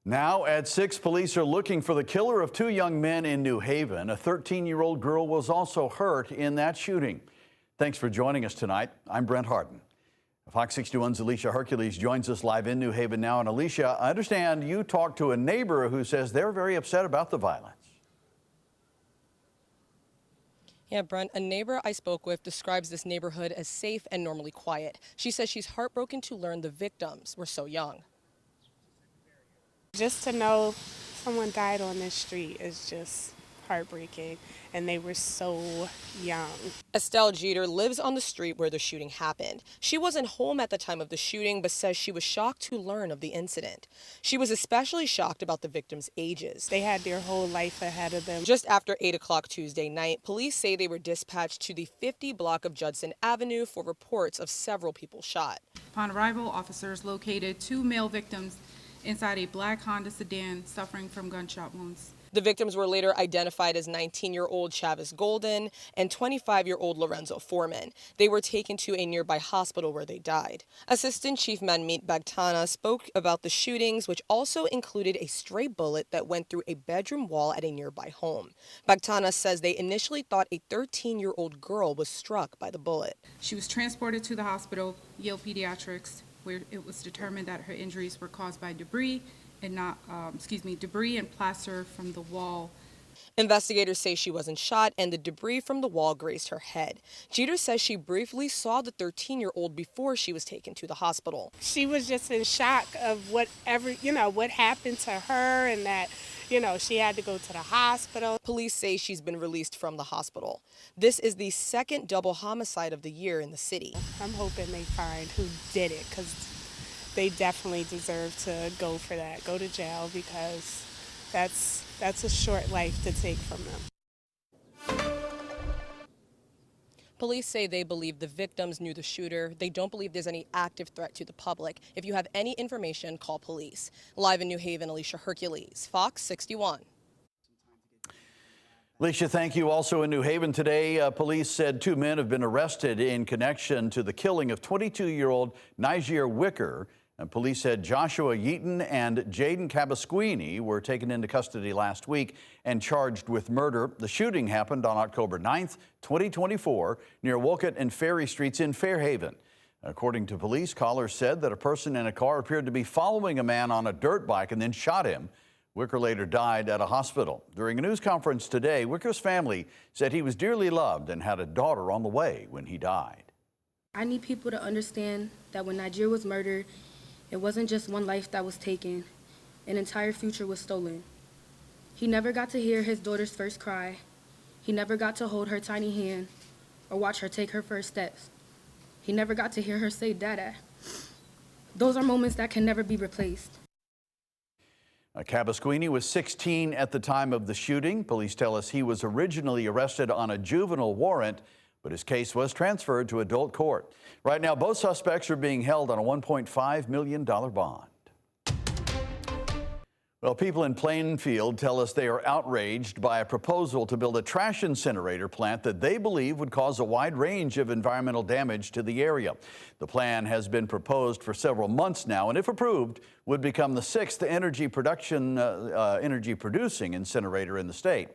Now at 6, police are looking for the killer of 2 young men in New Haven. A 13-year-old girl was also hurt in that shooting. Thanks for joining us tonight. I'm Brent Harden. Fox 61's Alicia Hercules joins us live in New Haven now. And Alicia, I understand you talked to a neighbor who says they're very upset about the violence. Yeah, Brent, a neighbor I spoke with describes this neighborhood as safe and normally quiet. She says she's heartbroken to learn the victims were so young. Just to know someone died on this street is just heartbreaking, and they were so young. Estelle Jeter lives on the street where the shooting happened. She wasn't home at the time of the shooting, but says she was shocked to learn of the incident. She was especially shocked about the victims' ages. They had their whole life ahead of them. Just after 8 o'clock Tuesday night, police say they were dispatched to the 50 block of Judson Avenue for reports of several people shot. Upon arrival, officers located 2 male victims inside a black Honda sedan suffering from gunshot wounds. The victims were later identified as 19-year-old Chavis Golden and 25-year-old Lorenzo Foreman. They were taken to a nearby hospital where they died. Assistant Chief Manmeet Bagtana spoke about the shootings, which also included a stray bullet that went through a bedroom wall at a nearby home. Bagtana says they initially thought a 13-year-old girl was struck by the bullet. She was transported to the hospital, Yale Pediatrics, where it was determined that her injuries were caused by debris and debris and plaster from the wall. Investigators say she wasn't shot and the debris from the wall grazed her head. Jeter says she briefly saw the 13-year-old before she was taken to the hospital. She was just in shock of what happened to her, and that, she had to go to the hospital. Police say she's been released from the hospital. This is the second double homicide of the year in the city. I'm hoping they find who did it, because they definitely deserve to go for that, go to jail, because that's a short life to take from them. Police say they believe the victims knew the shooter. They don't believe there's any active threat to the public. If you have any information, call police. Live in New Haven, Alicia Hercules, Fox 61. Alicia, thank you. Also in New Haven today, police said 2 men have been arrested in connection to the killing of 22-year-old Niger Wicker. And police said Joshua Yeaton and Jaden Cabasquini were taken into custody last week and charged with murder. The shooting happened on October 9th, 2024, near Wolcott and Ferry Streets in Fairhaven. According to police, callers said that a person in a car appeared to be following a man on a dirt bike and then shot him. Wicker later died at a hospital. During a news conference today, Wicker's family said he was dearly loved and had a daughter on the way when he died. I need people to understand that when Niger was murdered, it wasn't just one life that was taken. An entire future was stolen. He never got to hear his daughter's first cry. He never got to hold her tiny hand or watch her take her first steps. He never got to hear her say, "Dada." Those are moments that can never be replaced. Cabasquini was 16 at the time of the shooting. Police tell us he was originally arrested on a juvenile warrant, but his case was transferred to adult court. Right now, both suspects are being held on a $1.5 million bond. Well, people in Plainfield tell us they are outraged by a proposal to build a trash incinerator plant that they believe would cause a wide range of environmental damage to the area. The plan has been proposed for several months now, and if approved, would become the 6th energy-producing incinerator in the state.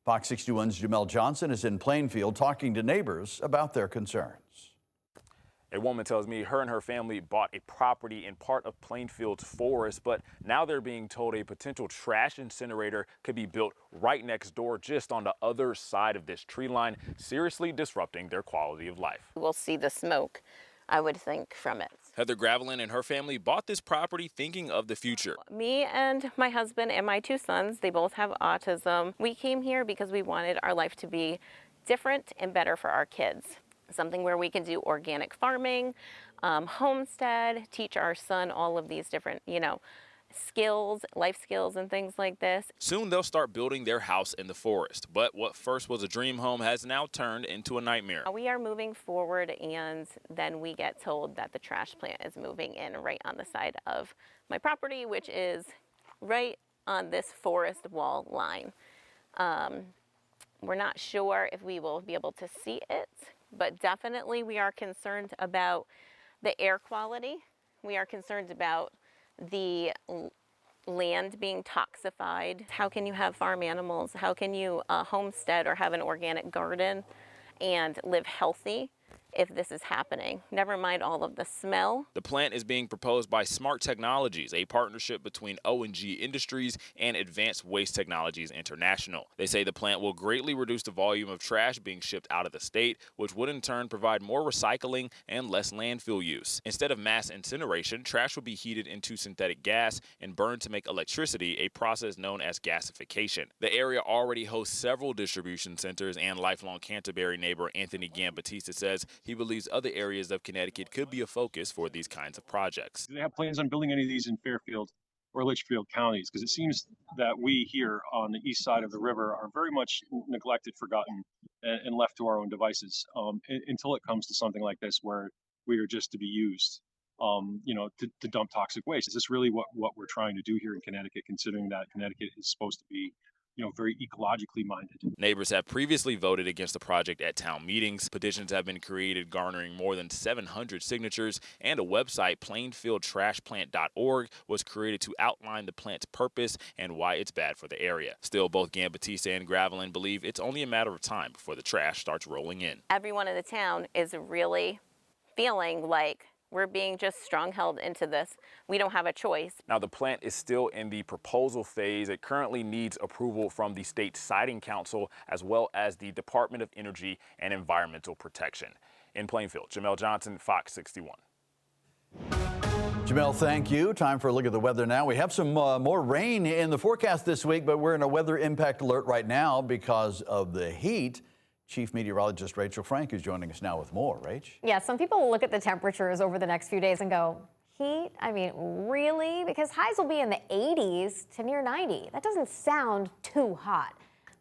Fox 61's Jamel Johnson is in Plainfield talking to neighbors about their concerns. A woman tells me her and her family bought a property in part of Plainfield's forest, but now they're being told a potential trash incinerator could be built right next door, just on the other side of this tree line, seriously disrupting their quality of life. We'll see the smoke, I would think, from it. Heather Gravelin and her family bought this property thinking of the future. Me and my husband and my 2 sons, they both have autism. We came here because we wanted our life to be different and better for our kids. Something where we can do organic farming, homestead, teach our son all of these different, skills, life skills and things like this. Soon they'll start building their house in the forest, but what first was a dream home has now turned into a nightmare. We are moving forward, and then we get told that the trash plant is moving in right on the side of my property, which is right on this forest wall line. We're not sure if we will be able to see it, but definitely we are concerned about the air quality. We are concerned about the land being toxified. How can you have farm animals? How can you homestead or have an organic garden and live healthy if this is happening? Never mind all of the smell. The plant is being proposed by Smart Technologies, a partnership between O&G Industries and Advanced Waste Technologies International. They say the plant will greatly reduce the volume of trash being shipped out of the state, which would in turn provide more recycling and less landfill use. Instead of mass incineration, trash will be heated into synthetic gas and burned to make electricity, a process known as gasification. The area already hosts several distribution centers, and lifelong Canterbury neighbor Anthony Gambatista says he believes other areas of Connecticut could be a focus for these kinds of projects. Do they have plans on building any of these in Fairfield or Litchfield counties? Because it seems that we here on the east side of the river are very much neglected, forgotten, and left to our own devices until it comes to something like this where we are just to be used, to dump toxic waste. Is this really what we're trying to do here in Connecticut, considering that Connecticut is supposed to be very ecologically minded? Neighbors have previously voted against the project at town meetings. Petitions have been created garnering more than 700 signatures, and a website, plainfieldtrashplant.org, was created to outline the plant's purpose and why it's bad for the area. Still, both Gambatista and Gravelin believe it's only a matter of time before the trash starts rolling in. Everyone in the town is really feeling like we're being just strong-held into this. We don't have a choice. Now, the plant is still in the proposal phase. It currently needs approval from the State Siting Council as well as the Department of Energy and Environmental Protection. In Plainfield, Jamel Johnson, Fox 61. Jamel, thank you. Time for a look at the weather now. We have some more rain in the forecast this week, but we're in a weather impact alert right now because of the heat. Chief Meteorologist Rachel Frank is joining us now with more. Rach? Yeah, some people will look at the temperatures over the next few days and go, heat? I mean, really? Because highs will be in the 80s to near 90. That doesn't sound too hot,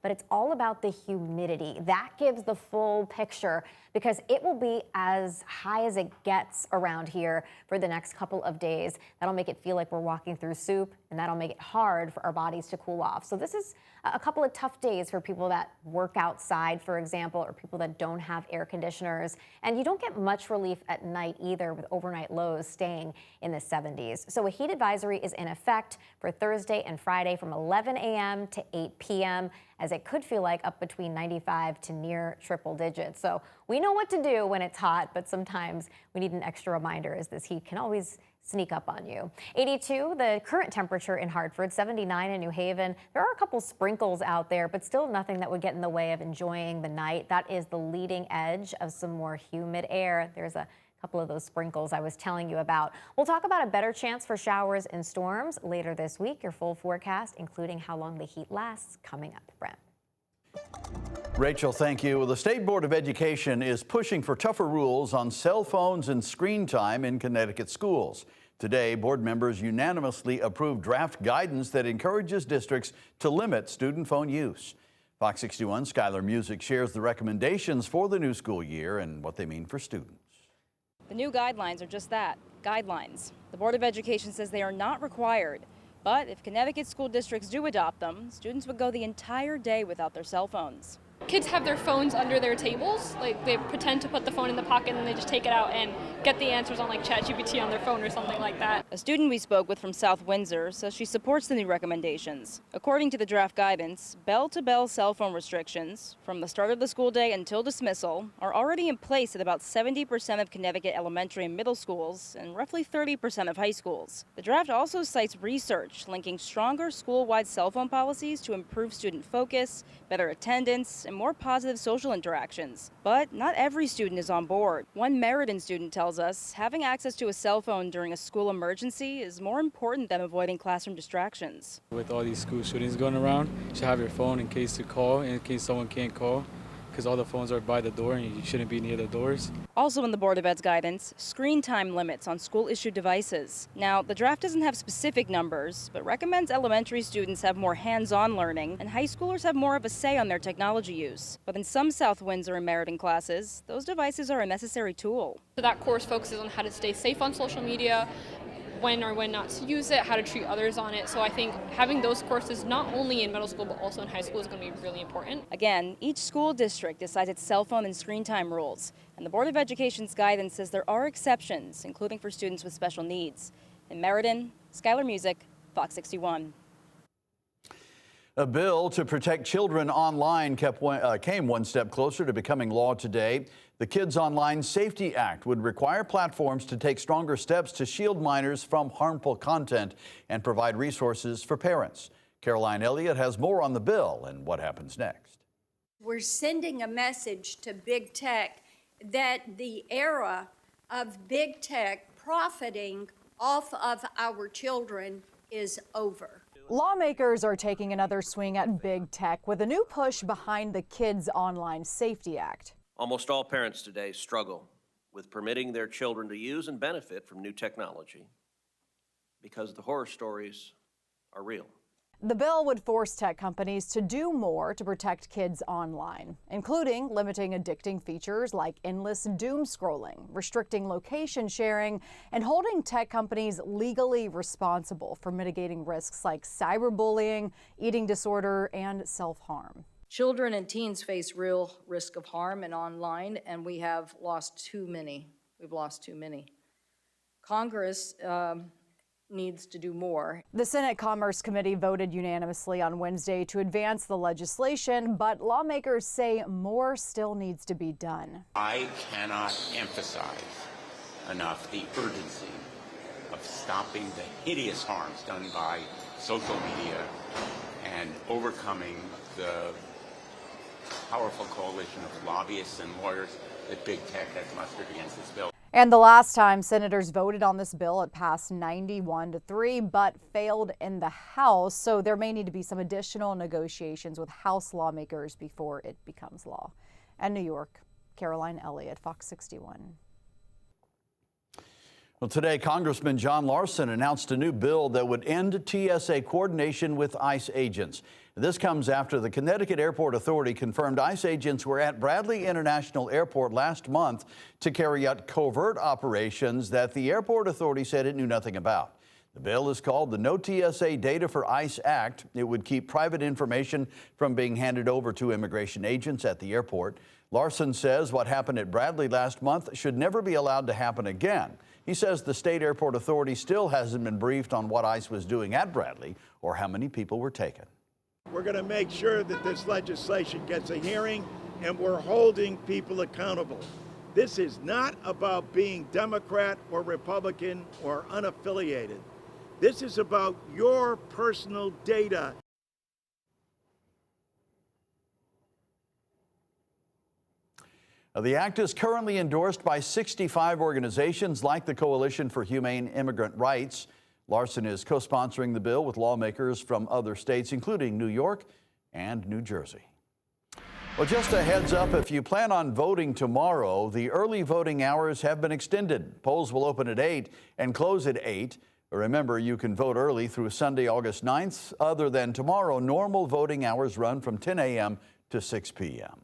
but it's all about the humidity. That gives the full picture because it will be as high as it gets around here for the next couple of days. That'll make it feel like we're walking through soup, and that'll make it hard for our bodies to cool off. So this is a couple of tough days for people that work outside, for example, or people that don't have air conditioners. And you don't get much relief at night either, with overnight lows staying in the 70s. So a heat advisory is in effect for Thursday and Friday from 11 a.m. to 8 p.m., as it could feel like up between 95 to near triple digits. So we know what to do when it's hot, but sometimes we need an extra reminder, as this heat can always sneak up on you. 82, the current temperature in Hartford, 79 in New Haven. There are a couple sprinkles out there, but still nothing that would get in the way of enjoying the night. That is the leading edge of some more humid air. There's a couple of those sprinkles I was telling you about. We'll talk about a better chance for showers and storms later this week. Your full forecast, including how long the heat lasts, coming up. Brent. Rachel, thank you. The State Board of Education is pushing for tougher rules on cell phones and screen time in Connecticut schools. Today, board members unanimously approved draft guidance that encourages districts to limit student phone use. Fox 61's Skylar Music shares the recommendations for the new school year and what they mean for students. The new guidelines are just that, guidelines. The Board of Education says they are not required, but if Connecticut school districts do adopt them, students would go the entire day without their cell phones. Kids have their phones under their tables, like they pretend to put the phone in the pocket and then they just take it out and get the answers on like ChatGPT on their phone or something like that. A student we spoke with from South Windsor says she supports the new recommendations. According to the draft guidance, bell-to-bell cell phone restrictions from the start of the school day until dismissal are already in place at about 70% of Connecticut elementary and middle schools and roughly 30% of high schools. The draft also cites research linking stronger school-wide cell phone policies to improve student focus, better attendance, and more positive social interactions. But not every student is on board. One Meriden student tells us having access to a cell phone during a school emergency is more important than avoiding classroom distractions. With all these school shootings going around, you should have your phone in case you call, in case someone can't call, because all the phones are by the door and you shouldn't be near the doors. Also in the Board of Ed's guidance, screen time limits on school-issued devices. Now, the draft doesn't have specific numbers, but recommends elementary students have more hands-on learning and high schoolers have more of a say on their technology use. But in some South Windsor and Meriden classes, those devices are a necessary tool. So that course focuses on how to stay safe on social media, when or when not to use it, how to treat others on it. So I think having those courses not only in middle school but also in high school is going to be really important. Again, each school district decides its cell phone and screen time rules, and the Board of Education's guidance says there are exceptions, including for students with special needs. In Meriden, Skylar Music, Fox 61. A bill to protect children online came one step closer to becoming law today. The Kids Online Safety Act would require platforms to take stronger steps to shield minors from harmful content and provide resources for parents. Caroline Elliott has more on the bill and what happens next. We're sending a message to big tech that the era of big tech profiting off of our children is over. Lawmakers are taking another swing at big tech with a new push behind the Kids Online Safety Act. Almost all parents today struggle with permitting their children to use and benefit from new technology because the horror stories are real. The bill would force tech companies to do more to protect kids online, including limiting addicting features like endless doom scrolling, restricting location sharing, and holding tech companies legally responsible for mitigating risks like cyberbullying, eating disorder, and self-harm. Children and teens face real risk of harm and online, and we have lost too many. We've lost too many. Congress needs to do more. The Senate Commerce Committee voted unanimously on Wednesday to advance the legislation, but lawmakers say more still needs to be done. I cannot emphasize enough the urgency of stopping the hideous harms done by social media and overcoming the powerful coalition of lobbyists and lawyers that big tech has mustered against this bill. And the last time senators voted on this bill, it passed 91-3, but failed in the House. So there may need to be some additional negotiations with House lawmakers before it becomes law. In New York, Caroline Elliott, Fox 61. Well, today, Congressman John Larson announced a new bill that would end TSA coordination with ICE agents. This comes after the Connecticut Airport Authority confirmed ICE agents were at Bradley International Airport last month to carry out covert operations that the Airport Authority said it knew nothing about. The bill is called the No TSA Data for ICE Act. It would keep private information from being handed over to immigration agents at the airport. Larson says what happened at Bradley last month should never be allowed to happen again. He says the state airport authority still hasn't been briefed on what ICE was doing at Bradley or how many people were taken. We're going to make sure that this legislation gets a hearing and we're holding people accountable. This is not about being Democrat or Republican or unaffiliated. This is about your personal data. The act is currently endorsed by 65 organizations like the Coalition for Humane Immigrant Rights. Larson is co-sponsoring the bill with lawmakers from other states, including New York and New Jersey. Well, just a heads up, if you plan on voting tomorrow, the early voting hours have been extended. Polls will open at 8 and close at 8. Remember, you can vote early through Sunday, August 9th. Other than tomorrow, normal voting hours run from 10 a.m. to 6 p.m.